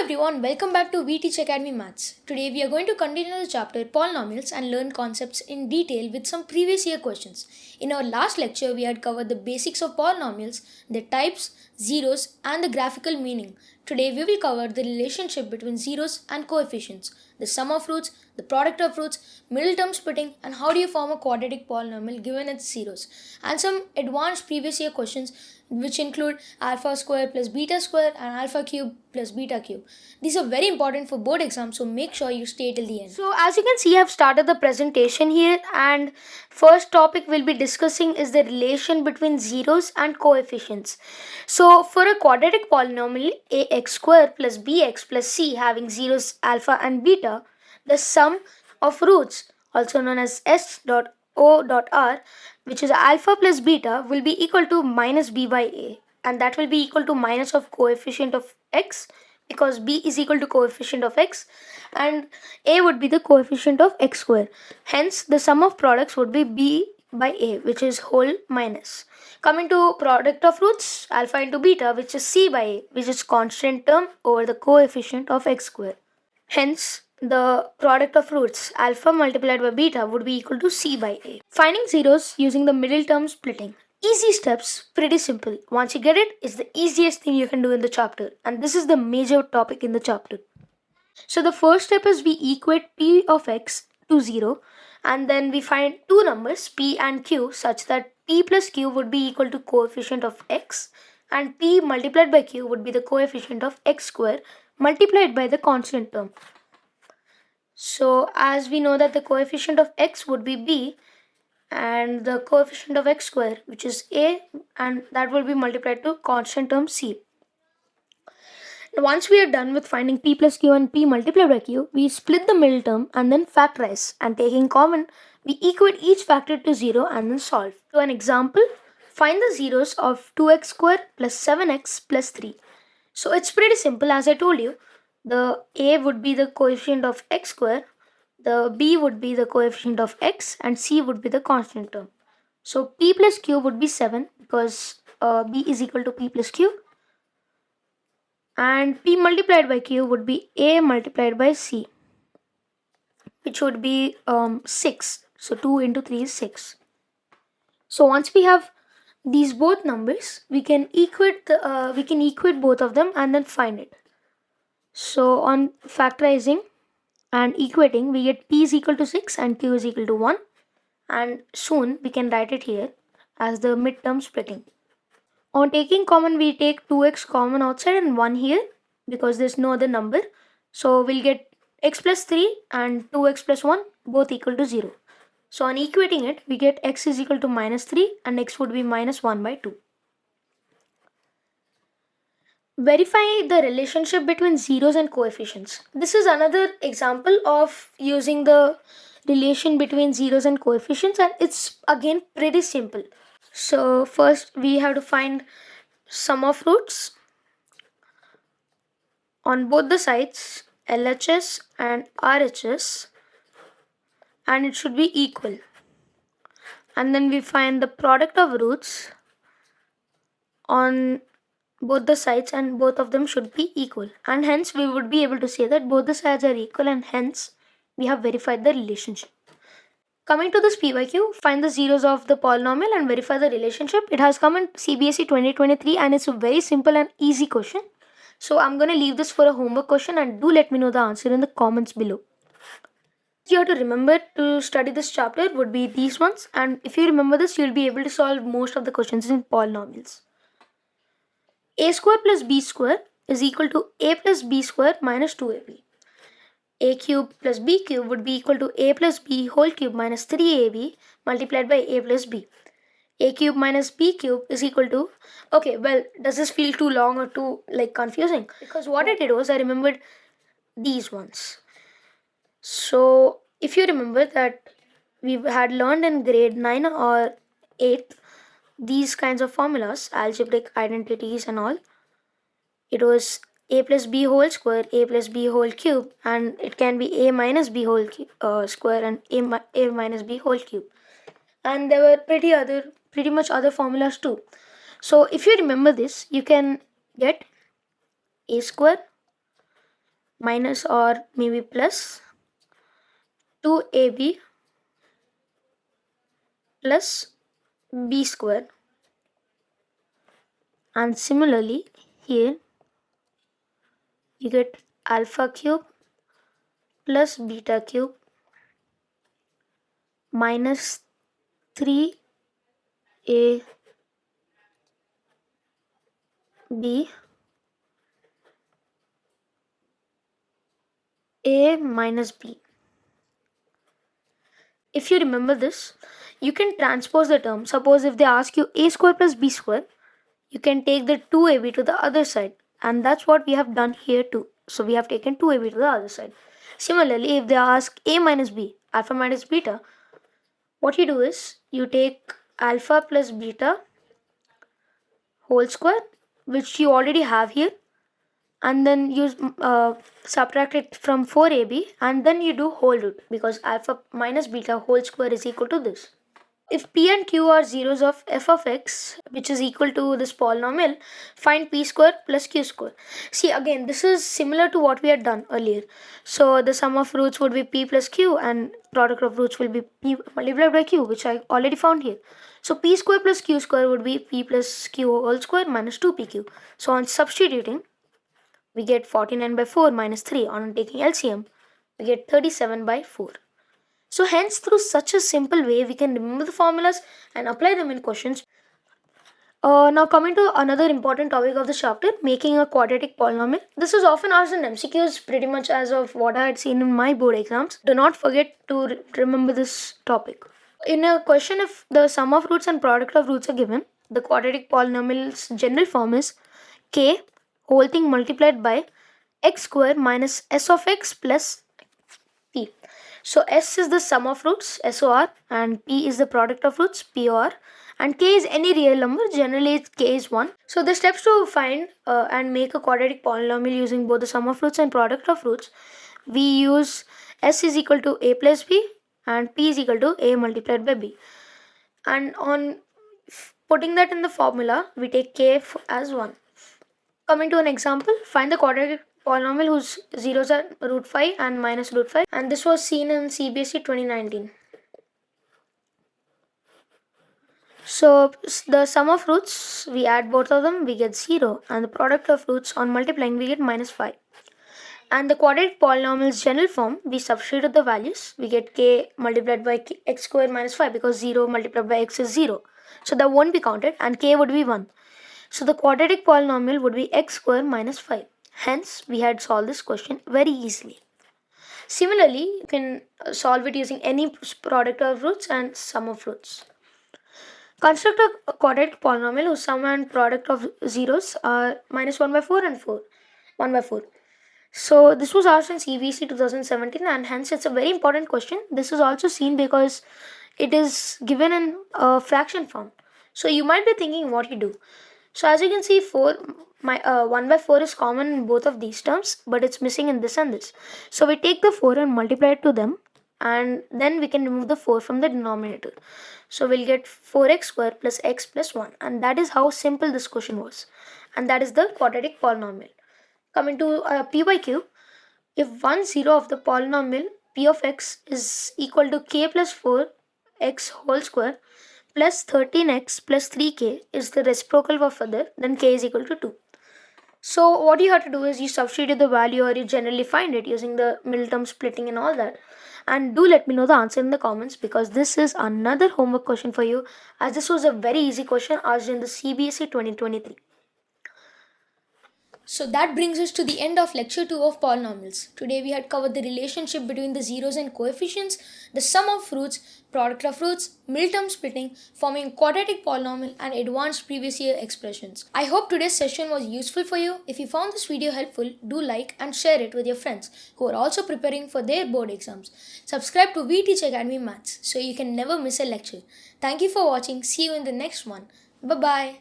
everyone, welcome back to VTeach Academy Maths. Today we are going to continue the chapter Polynomials and learn concepts in detail with some previous year questions. In our last lecture, we had covered the basics of polynomials, their types, zeros, and the graphical meaning. Today we will cover the relationship between zeros and coefficients, the sum of roots, the product of roots, middle term splitting, and how do you form a quadratic polynomial given its zeros, and some advanced previous year questions which include alpha square plus beta square and alpha cube plus beta cube. These are very important for board exams, so make sure you stay till the end. So as you can see, I have started the presentation here, and first topic we'll be discussing is the relation between zeros and coefficients. So for a quadratic polynomial ax square plus bx plus c having zeros alpha and beta, the sum of roots, also known as s dot o dot r, which is alpha plus beta, will be equal to minus b by a, and that will be equal to minus of coefficient of x, because b is equal to coefficient of x and a would be the coefficient of x square. Hence the sum of products would be b by a, which is whole minus. Coming to product of roots, alpha into beta, which is c by a, which is constant term over the coefficient of x square. Hence the product of roots alpha multiplied by beta would be equal to c by a. Finding zeros using the middle term splitting. Easy steps, pretty simple. Once you get it, it's the easiest thing you can do in the chapter, and this is the major topic in the chapter. So the first step is we equate p of x to 0, and then we find two numbers p and q such that p plus q would be equal to coefficient of x, and p multiplied by q would be the coefficient of x square multiplied by the constant term. So as we know that the coefficient of x would be b, and the coefficient of x square, which is a, and that will be multiplied to constant term c. Now once we are done with finding p plus q and p multiplied by q, we split the middle term and then factorize, and taking common, we equate each factor to 0 and then solve. To an example, find the zeros of 2x square plus 7x plus 3. So it's pretty simple. As I told you, the a would be the coefficient of x square, the b would be the coefficient of x, and c would be the constant term. So p plus q would be 7 because b is equal to p plus q, and p multiplied by q would be a multiplied by c, which would be 6. So 2 into 3 is 6. So once we have these both numbers, we can equate both of them and then find it. So on factorizing and equating, we get p is equal to 6 and q is equal to 1, and soon we can write it here as the midterm splitting. On taking common, we take 2x common outside and 1 here because there's no other number. So we'll get x plus 3 and 2x plus 1 both equal to 0. So on equating it, we get x is equal to minus 3 and x would be minus 1 by 2. Verify the relationship between zeros and coefficients. This is another example of using the relation between zeros and coefficients, and it's again pretty simple. So first we have to find sum of roots on both the sides, LHS and RHS, and it should be equal. And then we find the product of roots on both the sides, and both of them should be equal, and hence we would be able to say that both the sides are equal, and hence we have verified the relationship. Coming to this PYQ, find the zeros of the polynomial and verify the relationship. It has come in CBSE 2023 and it's a very simple and easy question. So I'm going to leave this for a homework question, and do let me know the answer in the comments below. You have to remember to study this chapter would be these ones, and if you remember this, you'll be able to solve most of the questions in polynomials. A square plus b square is equal to a plus b square minus 2ab. A cube plus b cube would be equal to a plus b whole cube minus 3ab multiplied by a plus b. A cube minus b cube is equal to, okay, well, does this feel too long or too confusing? Because what I did was I remembered these ones. So if you remember that we had learned in grade 9 or 8 these kinds of formulas, algebraic identities and all, it was a plus b whole square, a plus b whole cube, and it can be a minus b whole square and a minus b whole cube. And there were pretty much other formulas too. So if you remember this, you can get a square minus or maybe plus 2ab plus b square. And similarly here you get alpha cube plus beta cube minus 3ab a minus b. If you remember this, you can transpose the term. Suppose if they ask you a square plus b square, you can take the 2ab to the other side, and that's what we have done here too. So we have taken 2ab to the other side. Similarly, if they ask a minus b, alpha minus beta, what you do is you take alpha plus beta whole square, which you already have here, and then you subtract it from 4ab, and then you do whole root, because alpha minus beta whole square is equal to this. If p and q are zeros of f of x, which is equal to this polynomial, find p square plus q square. See, again, this is similar to what we had done earlier. So the sum of roots would be p plus q, and product of roots will be p multiplied by q, which I already found here. So p square plus q square would be p plus q whole square minus 2pq. So on substituting, we get 49 by 4 minus 3. On taking LCM, we get 37 by 4. So hence, through such a simple way, we can remember the formulas and apply them in questions. Now coming to another important topic of the chapter, making a quadratic polynomial. This is often asked in MCQs pretty much as of what I had seen in my board exams. Do not forget to remember this topic. In a question, if the sum of roots and product of roots are given, the quadratic polynomial's general form is k whole thing multiplied by x square minus s of x plus p. So s is the sum of roots, SOR, and p is the product of roots, POR, and k is any real number, generally k is 1. So the steps to find and make a quadratic polynomial using both the sum of roots and product of roots, we use s is equal to a plus b and p is equal to a multiplied by b. And on putting that in the formula, we take k as 1. Coming to an example, find the quadratic polynomial whose zeros are root 5 and minus root 5, and this was seen in CBSE 2019. So the sum of roots, we add both of them, we get 0, and the product of roots on multiplying, we get minus 5. And the quadratic polynomial's general form, we substitute the values, we get k multiplied by x square minus 5, because 0 multiplied by x is 0. So that won't be counted, and k would be 1. So the quadratic polynomial would be x square minus 5. Hence, we had solved this question very easily. Similarly, you can solve it using any product of roots and sum of roots. Construct a quadratic polynomial whose sum and product of zeros are minus 1 by 4 and 1 by 4. So this was asked in CBSE 2017, and hence it's a very important question. This is also seen because it is given in a fraction form. So you might be thinking what you do. So as you can see, 1 by 4 is common in both of these terms, but it's missing in this and this. So we take the 4 and multiply it to them, and then we can remove the 4 from the denominator. So we'll get 4x square plus x plus 1, and that is how simple this question was. And that is the quadratic polynomial. Coming to PYQ, if 1 0 of the polynomial p of x is equal to k plus 4x whole square plus 13x plus 3k is the reciprocal of other, then k is equal to 2. So what you have to do is you substitute the value, or you generally find it using the middle term splitting and all that. And do let me know the answer in the comments, because this is another homework question for you, as this was a very easy question asked in the CBSE 2023. So that brings us to the end of lecture 2 of polynomials. Today we had covered the relationship between the zeros and coefficients, the sum of roots, product of roots, middle term splitting, forming a quadratic polynomial, and advanced previous year expressions. I hope today's session was useful for you. If you found this video helpful, do like and share it with your friends who are also preparing for their board exams. Subscribe to VTeach Academy Maths so you can never miss a lecture. Thank you for watching. See you in the next one. Bye-bye.